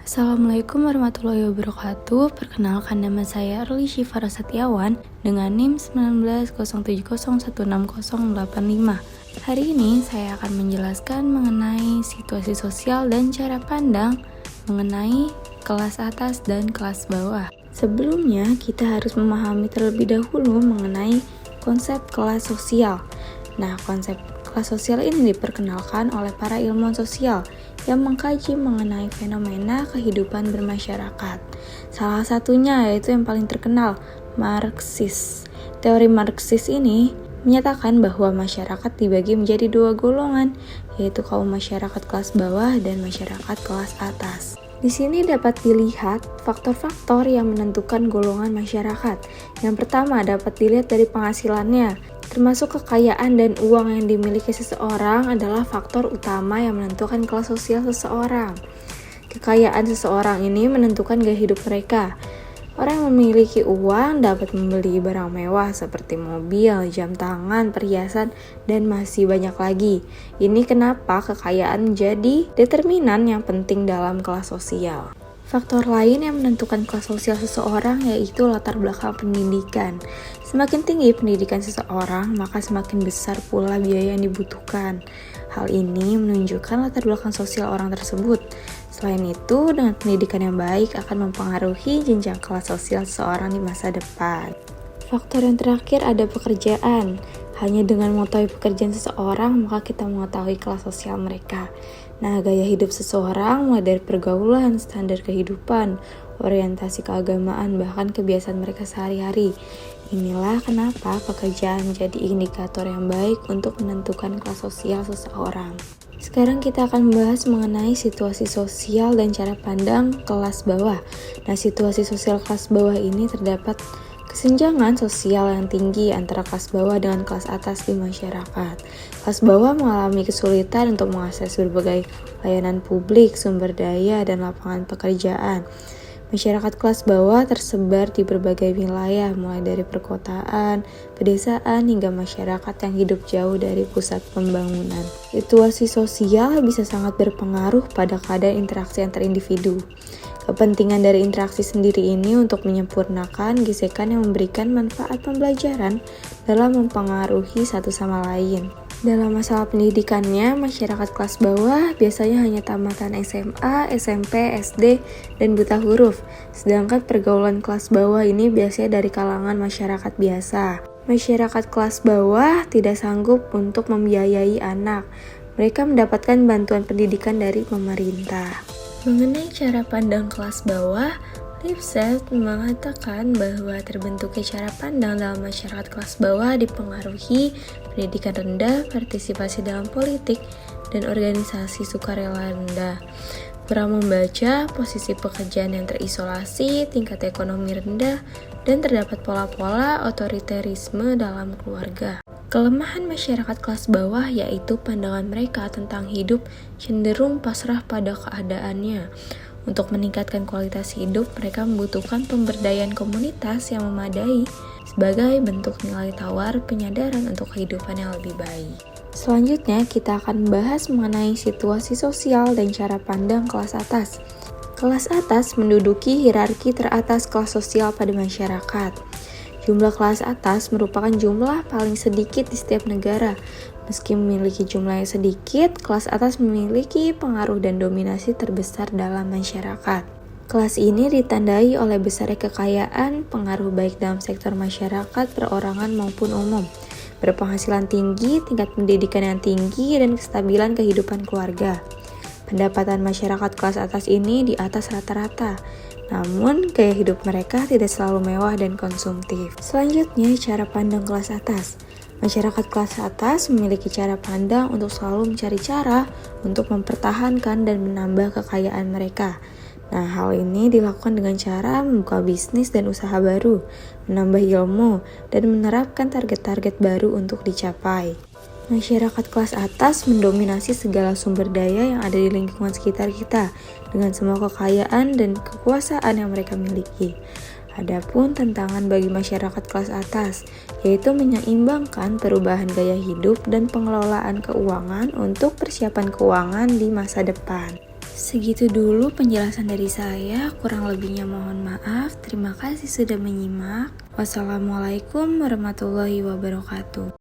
Assalamualaikum warahmatullahi wabarakatuh. Perkenalkan, nama saya Erly Syifara Setiawan dengan NIM 1907016085. Hari ini saya akan menjelaskan mengenai situasi sosial dan cara pandang mengenai kelas atas dan kelas bawah. Sebelumnya, kita harus memahami terlebih dahulu mengenai konsep kelas sosial. Nah, konsep kelas sosial ini diperkenalkan oleh para ilmuwan sosial yang mengkaji mengenai fenomena kehidupan bermasyarakat. Salah satunya yaitu yang paling terkenal, Marxis. Teori Marxis ini menyatakan bahwa masyarakat dibagi menjadi dua golongan, yaitu kaum masyarakat kelas bawah dan masyarakat kelas atas. Di sini dapat dilihat faktor-faktor yang menentukan golongan masyarakat. Yang pertama dapat dilihat dari penghasilannya, termasuk kekayaan dan uang yang dimiliki seseorang adalah faktor utama yang menentukan kelas sosial seseorang. Kekayaan seseorang ini menentukan gaya hidup mereka. Orang yang memiliki uang dapat membeli barang mewah seperti mobil, jam tangan, perhiasan, dan masih banyak lagi. Ini kenapa kekayaan menjadi determinan yang penting dalam kelas sosial. Faktor lain yang menentukan kelas sosial seseorang yaitu latar belakang pendidikan. Semakin tinggi pendidikan seseorang, maka semakin besar pula biaya yang dibutuhkan. Hal ini menunjukkan latar belakang sosial orang tersebut. Selain itu, dengan pendidikan yang baik akan mempengaruhi jenjang kelas sosial seseorang di masa depan. Faktor yang terakhir ada pekerjaan. Hanya dengan mengetahui pekerjaan seseorang, maka kita mengetahui kelas sosial mereka. Nah, gaya hidup seseorang mulai dari pergaulan, standar kehidupan, orientasi keagamaan, bahkan kebiasaan mereka sehari-hari. Inilah kenapa pekerjaan menjadi indikator yang baik untuk menentukan kelas sosial seseorang. Sekarang kita akan membahas mengenai situasi sosial dan cara pandang kelas bawah. Nah, situasi sosial kelas bawah ini terdapat kesenjangan sosial yang tinggi antara kelas bawah dengan kelas atas di masyarakat. Kelas bawah mengalami kesulitan untuk mengakses berbagai layanan publik, sumber daya, dan lapangan pekerjaan. Masyarakat kelas bawah tersebar di berbagai wilayah, mulai dari perkotaan, pedesaan, hingga masyarakat yang hidup jauh dari pusat pembangunan. Situasi sosial bisa sangat berpengaruh pada keadaan interaksi antar individu. Kepentingan dari interaksi sendiri ini untuk menyempurnakan gesekan yang memberikan manfaat pembelajaran dalam mempengaruhi satu sama lain. Dalam masalah pendidikannya, masyarakat kelas bawah biasanya hanya tamatan SMA, SMP, SD, dan buta huruf. Sedangkan pergaulan kelas bawah ini biasanya dari kalangan masyarakat biasa. Masyarakat kelas bawah tidak sanggup untuk membiayai anak. Mereka mendapatkan bantuan pendidikan dari pemerintah. Mengenai cara pandang kelas bawah, Lipset mengatakan bahwa terbentuknya cara pandang dalam masyarakat kelas bawah dipengaruhi pendidikan rendah, partisipasi dalam politik, dan organisasi sukarela rendah. Kurang membaca, posisi pekerjaan yang terisolasi, tingkat ekonomi rendah, dan terdapat pola-pola otoriterisme dalam keluarga. Kelemahan masyarakat kelas bawah yaitu pandangan mereka tentang hidup cenderung pasrah pada keadaannya. Untuk meningkatkan kualitas hidup, mereka membutuhkan pemberdayaan komunitas yang memadai sebagai bentuk nilai tawar penyadaran untuk kehidupan yang lebih baik. Selanjutnya, kita akan membahas mengenai situasi sosial dan cara pandang kelas atas. Kelas atas menduduki hierarki teratas kelas sosial pada masyarakat. Jumlah kelas atas merupakan jumlah paling sedikit di setiap negara. Meski memiliki jumlah yang sedikit, kelas atas memiliki pengaruh dan dominasi terbesar dalam masyarakat. Kelas ini ditandai oleh besarnya kekayaan, pengaruh baik dalam sektor masyarakat, perorangan maupun umum, berpenghasilan tinggi, tingkat pendidikan yang tinggi, dan kestabilan kehidupan keluarga. Pendapatan masyarakat kelas atas ini di atas rata-rata. Namun, gaya hidup mereka tidak selalu mewah dan konsumtif. Selanjutnya, cara pandang kelas atas. Masyarakat kelas atas memiliki cara pandang untuk selalu mencari cara untuk mempertahankan dan menambah kekayaan mereka. Nah, hal ini dilakukan dengan cara membuka bisnis dan usaha baru, menambah ilmu, dan menerapkan target-target baru untuk dicapai. Masyarakat kelas atas mendominasi segala sumber daya yang ada di lingkungan sekitar kita dengan semua kekayaan dan kekuasaan yang mereka miliki. Adapun tantangan bagi masyarakat kelas atas, yaitu menyeimbangkan perubahan gaya hidup dan pengelolaan keuangan untuk persiapan keuangan di masa depan. Segitu dulu penjelasan dari saya, kurang lebihnya mohon maaf. Terima kasih sudah menyimak. Wassalamualaikum warahmatullahi wabarakatuh.